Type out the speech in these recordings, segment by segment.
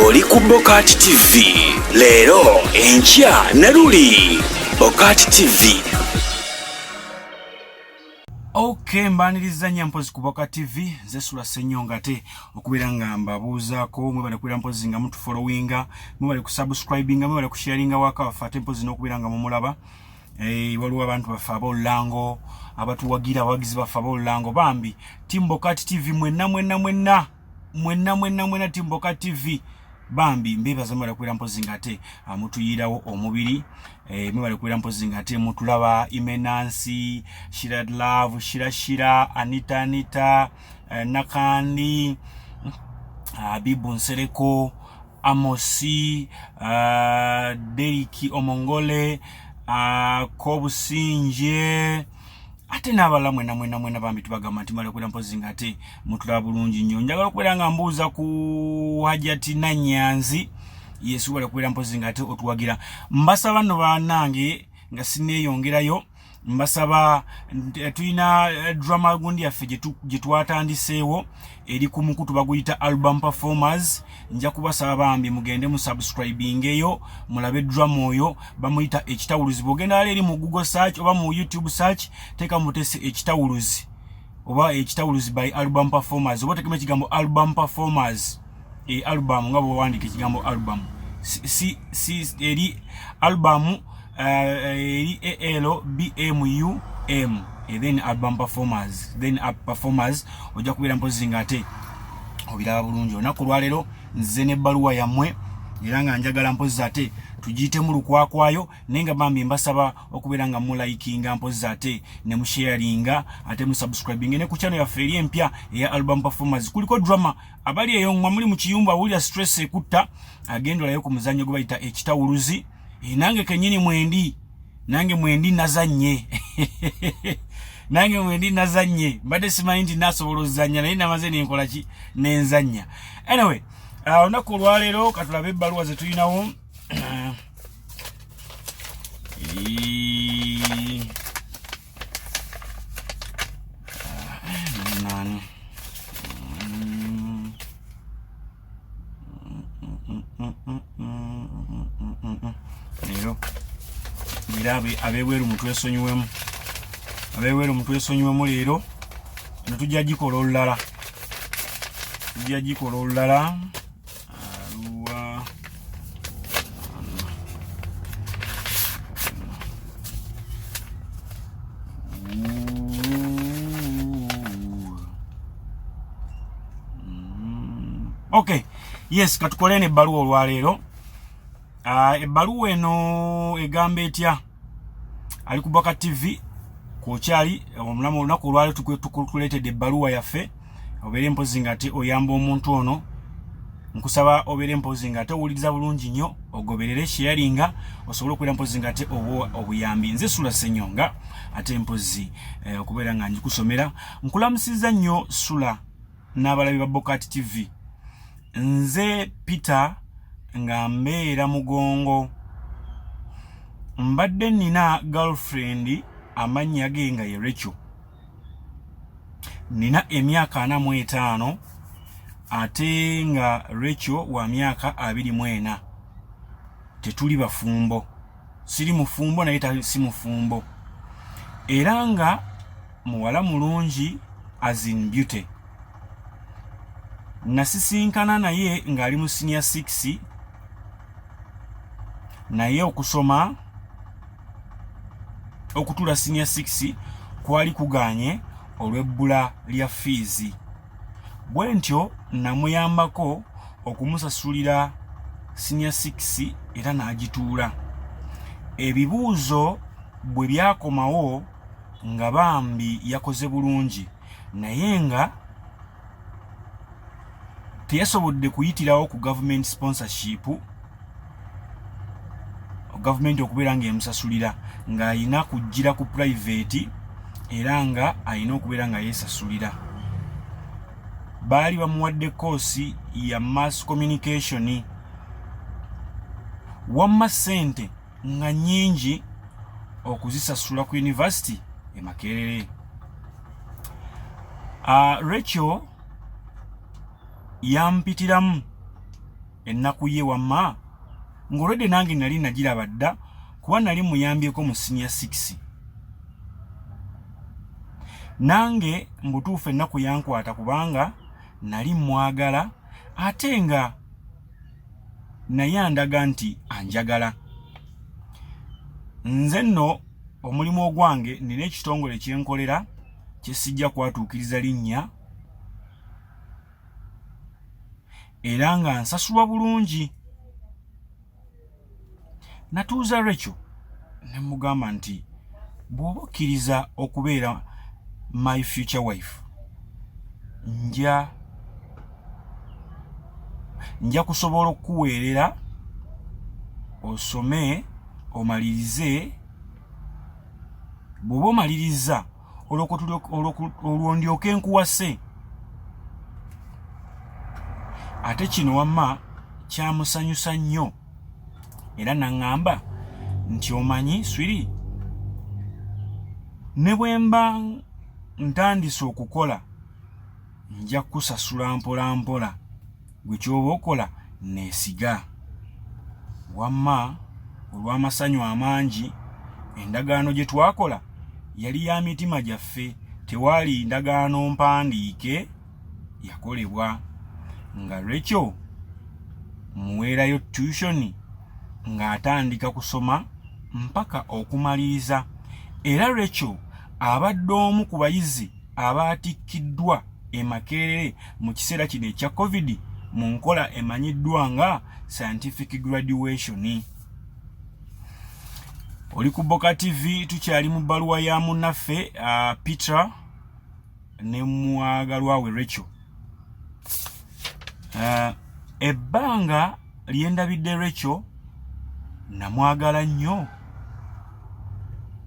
oli ku Bokati TV. Leero enkya ne luli Bokati TV. Okay, mbaniriza nyampozi ku Bokati TV. Nze Sula Ssenyonga te okubeera nga mbabuuzaako mwebale kubeera mpozi nga mutu followinga, mwebale ku subscribinga, mwebale ku sharinga waka wafate mpozi n'okubeera nga mumulaba. Waliwo abantu baffe ab'olulango, abatuwagira abawagizi baffe ab'olulango bambi Team Bokati TV mwenna Team Bokati TV bambi mbebaza mwebale kubeera mpozi nga te mutuyirawo omubiri. Mwebale kubeera mpozi nga te mutulaba Imenansi, Shira Love, Shira, Anita, Nakandi, Bibu Nsereko, Amosi, Deriki Omongole, Kobusinje, ate n'abala mwena bambi tubagamba nti mwebale kubeera mpozi nga te mutulaba bulungi nnyo. Njagala okubeera nga mbuuza ku Hajati Nanyanzi. Yesu wale kubeera mpozi nga te otuwagira. Mbasaba no banange nga sineeyongerayo, mbasaba tulina drama gundi yaffe gye twatandiseewo eri ku mukutu baguyita album performers. Nja kubasaba bambi mugende mu subscribing eyo mulabe drama oyo bamuyita ekitawuluzi. Bwogenda eri mu Google search oba mu YouTube search teka mutese ekitawuluzi oba ekitawuluzi by album performers oba tekeme kigambo album performers. Album nga bwandika ekigambo album si eri album eri ALBMUM then album performers then performers ojja kubeera mpozi nga te obiraba bulungi. Olunaku lwaleero nze n'ebbaluwa yammwe era nga njagala mpozi ate tugiyite mu lukwakwayo naye nga bambi mbasaba okubeera nga mulayikinga mpozi ate ne musharinga ate musubscribing ne ku channel yaffe eri empya eya album performers. Kuliko drama abali eyo ngwa muli mu kiyumba awulira stress ekutta agendolayo ku muzannyo gwe bayita ekitawuluzi. Nange kenyini mwendi nazanye nange mwendi nazanye mbadde simanyi nti nasobola ozanya naye namaze nenkola ki nenzanya. Anyway, olunaku olwaleero katulabe ebbaluwa ze tulinawo. Abebweru mutwesonyiwemu leero tujja gikola olulala Okay, yes, katukolene ebbaluwa olwaleero. Ebbaluwa eno egamba etya? Ali ku Bokati TV kwokyali omulamu olunaku olwaleero tukuleetedde ebbaluwa yaffe obeere mpozi nga te oyamba omuntu ono. Nkusaba obeere mpozi nga te owuliriza bulungi nnyo ogoberere sharinga osobole okubeera mpozi nga te obuyambi. Nze Sula Ssenyonga ate mpozi okubeera nga njikusomera. Nkulamusiza nnyo Sula n'abalabi ba Bokati TV. Nze Peter nga mbeera Mugongo. Mbadde nina girlfriend amannya ge nga ye Rachel. Nina emyaka 45 ate nga Rachel wa myaka 24. Tetuli bafumbo. Siri mufumbo naye si mufumbo. Era nga muwala mulungi as in beauty. Nasisinkana naye ng'ali mu senior 6 naye okusoma okutula senior 6 kwali kuganye olw'ebbula lya fees. Bwe ntyo namuyambako okumusasulira senior 6 era n'agituula. Ebibuuzo bwe byakomawo nga bambi yakoze bulungi naye nga teyasobodde kuyitirawo ku government sponsorship, government okubeera nga emusasulira nga ayina kujjira ku private era nga ayina okubeera nga yeesasulira. Baali bamuwadde koosi ya mass communication wamma ssente nga nnyingi okuzisasula ku university e Makerere. Rachel yampitiramu ennaku ye wamma ng'olwedde nange nali nagiraba dda kuba nali muyambyeko mu senior 6 nange mbutuufu ennaku yankwata kubanga nali mwagala ate nga naye andaga nti anjagala. Nze nno omulimu ogwange nina ekitongole kyenkolera kyesijja kwatuukiriza linnya era nga nsasulwa bulungi. Natuuza Rachel ne mugamba nti bw'oba okkiriza okubeera my future wife nja kusobola okukuweerera osome omalirize. Bw'oba omaliriza olwo ndyoke nkuwase. Ate kino wamma kyamusanyusa nnyo era naŋŋamba nti omanyi swiri, ne bwe mba ntandise okukola nja kusasula mpola mpola, gwe ky'oba okola neesiga. Wamma olw'amasanyu amangi endagaano gye twakola yali ya mitima gyaffe, tewaali ndagaano mpandiike yakolebwa. Nga Rachel muweerayo tuition ng'atandika kusoma mpaka okumaliriza, era Rachel abadde omu ku bayizi abaatikkiddwa e Makerere mu kiseera kino ekya COVID mu nkola emanyiddwa nga scientific graduation. Oli ku Boka TV, tukyali mu bbaluwa ya munnaffe Peter ne mwagalwa we Rachel. Ebbanga lyendabidde Rachel namwagala nnyo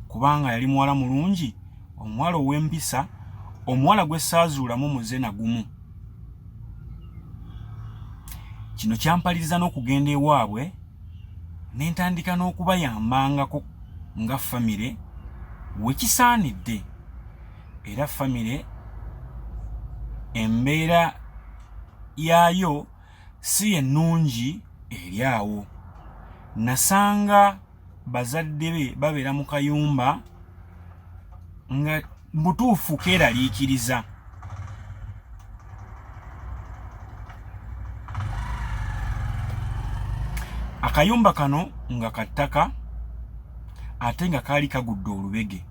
kubanga yali muwala mulungi, omuwala ow'empisa, omuwala gwe saazuulamu muze na gumu. Kino kyampaliriza n'okugenda ewaabwe ne ntandika n'okubayambangako nga famire we kisaanidde. Era famire embeera yaayo si ennungi eri awo. Nasanga bazadde be babeera mu kayumba nga butuufu keeraliikiriza. Akayumba kano nga kattaka ate nga kaali kagudde olubege.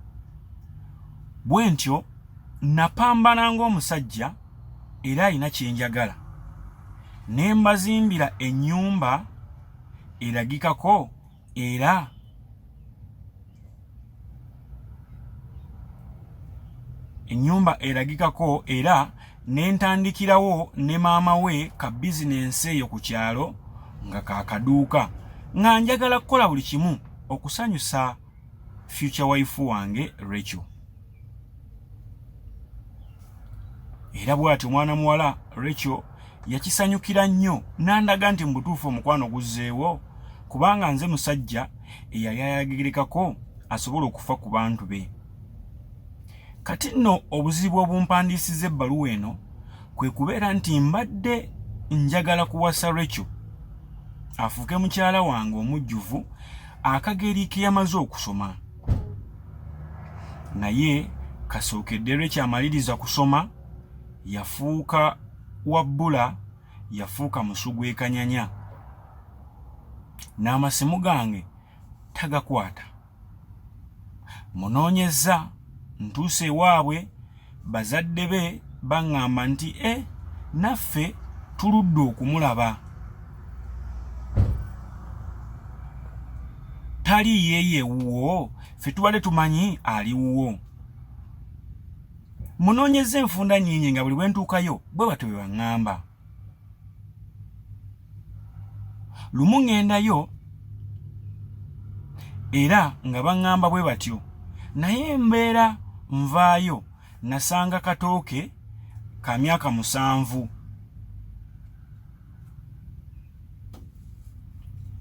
Bwe ntyo napambana ng'omusajja era alina kyenjagala, ne mbazimbira ennyumba eragikako era ne ntandikirawo ne maama we ka bizinensi eyo ku kyalo nga kaakaduuka, nga njagala kukola buli kimu okusanyusa future wife wange Rachel. Era bw'ati omwana muwala Rachel yakisanyukira nnyo, nandaga nti mbutuufu omukwano guzzeewo kubanga nze musajja eyali ayagegerekako asobola okufa ku bantu be. Kati nno obuzibu obumpandiisiza ebbaluwa eno kwe kubeera nti mbadde njagala kuwasa Rachel afuuke mukyala wange omujjuvu akageri ke yamaze okusoma. Naye kasookedde Rachel amaliriza kusoma yafuuka wabbula, yafuuka musugwekanyanya, n'amasimu gange tagakwata. Munoonyeza ntuuse ewaabwe, bazadde be baŋŋamba nti naffe tuludde okumulaba, tali yeye wuwo, ffe tubale tumanyi ali wuwo. Munoonyeza enfunda nnyingi nga buli bwe ntuukayo bwe batyo bwe baŋŋamba. Lumu ŋŋendayo era nga baŋŋamba bwe batyo, naye embeera nvaayo nasanga katooke ka myaka 7.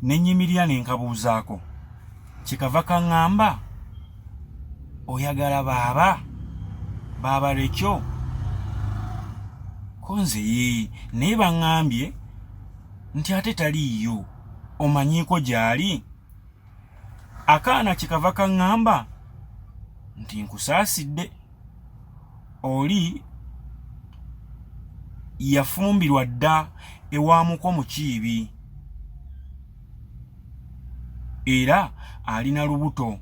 Ne nnyimirira ne nkabuuzaako, kikava kaŋŋamba oyagala baaba Rachel? Konze naye baŋŋambye nti ate taliiyo omanyiiko gy'ali. Akaana kikava kaŋŋamba nti nkusaasidde, oli yafumbirwa dda ewamuko mu Kiibi era alina lubuto,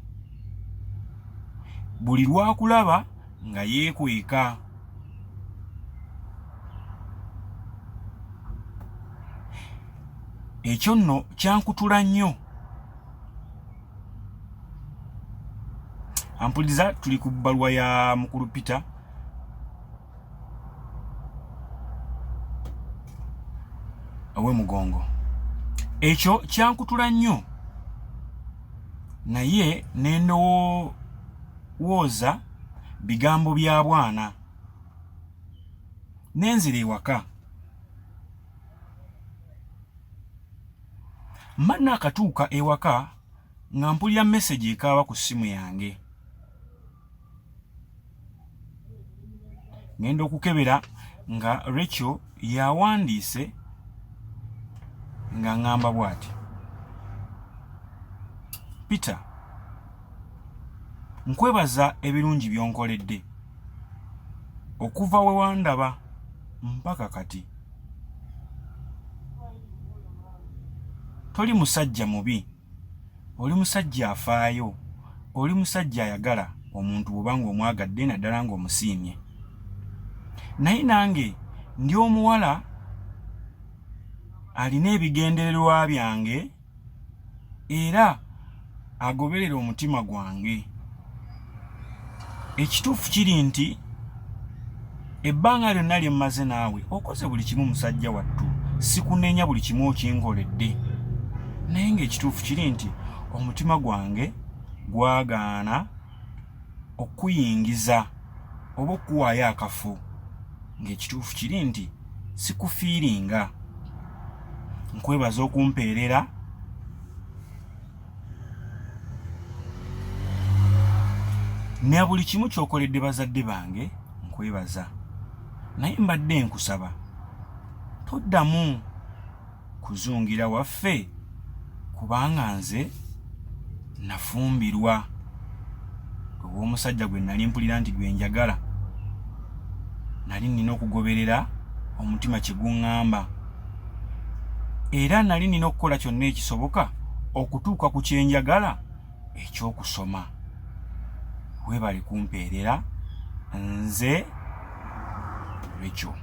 buli lwakulaba nga yeekweka. Ekyo nno kyankutula nnyo. Ampuliza tuli ku bbaluwa ya mukulu Peter. Awe mugongo. Ekyo kyankutula nnyo. Naye nendowooza bigambo bya bwana. Nenzira ewaka. Manna akatuuka ewaka nga mpulira message ekaaba ku ssimu yange. Ngenda okukebera nga Rachel yawandiise nga ngamba bw'ati: Peter, nkwebaza ebirungi byonkoledde okuva we wandaba mpaka kati. Toli musajja mubi, oli musajja afaayo, oli musajja ayagala omuntu bw'obanga omwagadde naddala ng'omusiimye. Naye nange ndi omuwala alina ebigendererwa byange era agoberera omutima gwange. Ekituufu kiri nti ebbanga lyonna lye mmaze naawe okoze buli kimu musajja wattu, sikunenya buli kimu okinkoledde. Naye ng'ekituufu kiri nti omutima gwange gwagaana okuyingiza oba okuwaayo akafu. Ng'ekituufu kiri nti sikufiiringa. Nkwebaza okumpeerera ne buli kimu ky'okoledde bazadde bange nkwebaza. Naye mbadde nkusaba toddamu kuzungira waffe kubanga nze nafumbirwa olw'omusajja gwe nali mpulira nti gwe njagala. Nali nina okugoberera omutima kye guŋŋamba era nali nina okukola kyonna ekisoboka okutuuka ku kye njagala eky'okusoma. Weebale kumpeerera. Nze Rachel.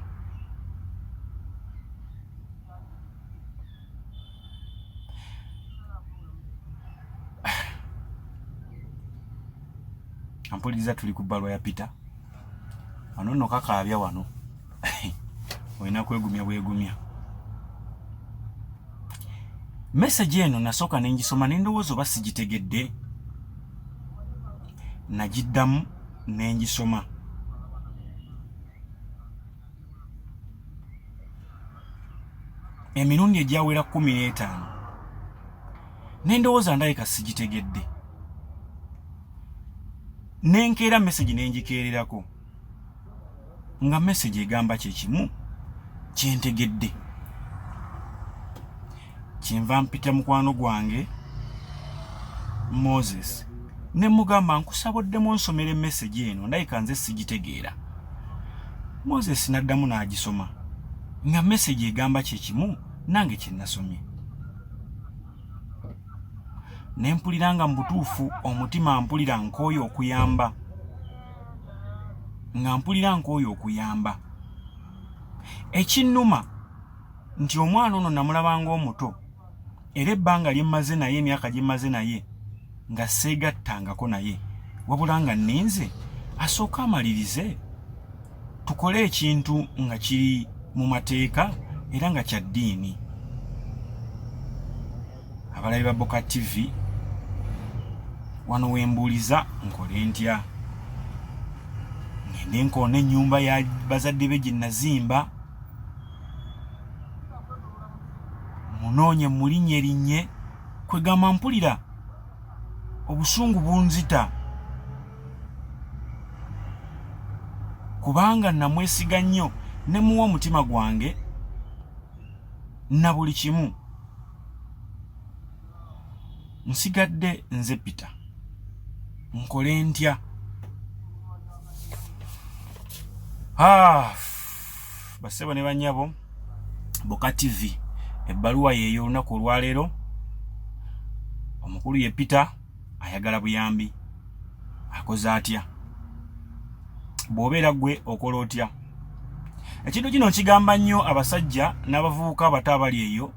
Ampuliriza tuli ku bbaluwa ya Peter. Wano nno kakaabya wano. Olina kwegumya bwegumya. Message eno nasooka nengisoma nendowooza oba sigitegedde. Nagiddamu nengisoma. Emirundi egyawera 15 nendowooza ndabika sigitegedde. Nenkeera message nengikeererako nga message egamba kyekimu kyentegedde. Kyenva mpita mukwano gwange Moses ne mugamba nkusaboddemu nsomere message eno ndabika nze sigitegeera. Moses naddamu n'agisoma nga message egamba kyekimu nange kye nasomye. Nempulira nga mu butuufu omutima mpulira nkooyo okuyamba. Nga mpulira nkooyo okuyamba. Ekinnuma nti omwana ono namulabanga omuto era ebbanga lye mmaze naye, emyaka gye mmaze naye nga seegattangako naye, wabula nga nninze asooka amalirize tukole ekintu nga kiri mu mateeka era nga kya ddiini. Abalabi ba Boka TV, wano wembuuliza nkole ntya. Ngende nkoona ennyumba ya bazadde be gye nazimba, munoonye mulinnye kwegamba mpulira obusungu bunzita kubanga namwesiga nnyo ne muwa omutima gwange na buli kimu. Nsigadde nze Peter. Nkole ntya? Basebo ne banyabo, Boka TV ebbaluwa yeyo olunaku olwaleero. Omukulu ye Peter ayagala buyambi. Akoze atya? Bw'obeera gwe okola otya? Ekintu kino nkigamba nnyo abasajja n'abavubuka abato abali eyo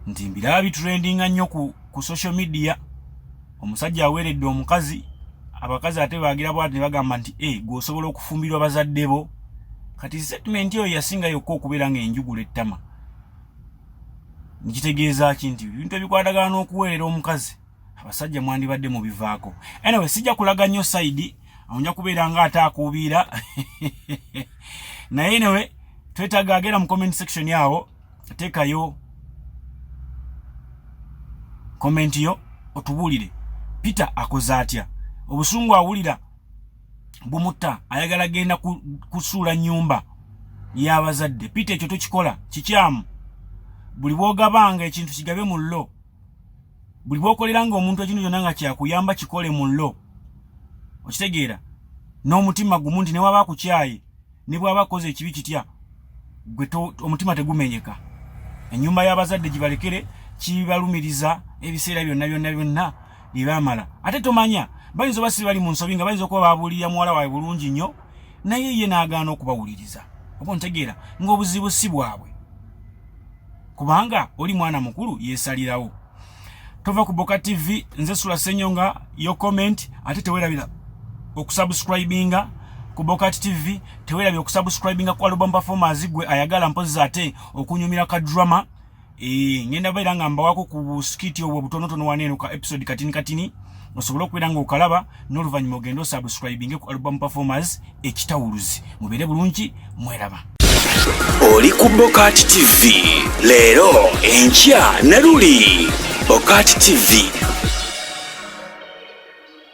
nti mbiraba bitrendinga nnyo ku social media. Omusajja aweeredde omukazi, abakazi ate baagira bwati ne bagamba nti gwe osobola okufumbirwa bazadde bo. Kati statement eyo yasinga yokka okubeera ng'enjugula ettama. Nkitegeeza ki nti ebintu ebikwatagana n'okuweerera omukazi abasajja mwandibadde mu bivaako. Anyway, sijja kulaga nnyo side, onja kubeera nga ate akuubiira. Naye anyway, twetaaga agenda mu comment section yawo, teekayo comment yo otubuulire Peter akoze atya. Obusungu awulira bumutta, ayagala genda kusuula nnyumba y'abazadde. Peter ekyo tokikola, kikyamu. Buli bw'ogabanga ekintu kigabe mu llo, buli bw'okoleranga omuntu ekintu kyonna nga kyakuyamba kikole mu llo, okitegeera n'omutima gumu nti ne waba kukyaye, ne bw'aba akoze ekibi kitya, gwe omutima tegumenyeka. Ennyumba y'abazadde gibalekere, kibalumiriza ebiseera byonna bye baamala. Ate tomanya, bayinza oba si bali mu nsobi nga bayinza okuba babuulirira muwala waabwe bulungi nnyo, naye ye n'agaana okubawuliriza. Oba ntegeera ng'obuzibu si bwabwe, kubanga oli mwana mukulu yeesalirawo. Tova ku Boka TV, nze Sula Senyonga, yo comment, ate teweerabira okusubscribinga ku Boka TV, teweerabira okusubscribinga ku Album Performers gwe ayagala mpozi ate okunyumira ka drama. Ngenda baira nga mbawako ku skiti obwo butonotono waneeno ka episode katini osobola okubeera nga okalaba n'oluvannyuma ogenda osubscribinge ku Album Performers ekitawuluzi. Mubeere bulungi, mweraba. Oli ku Boka TV leero enkya na luli. Boka TV.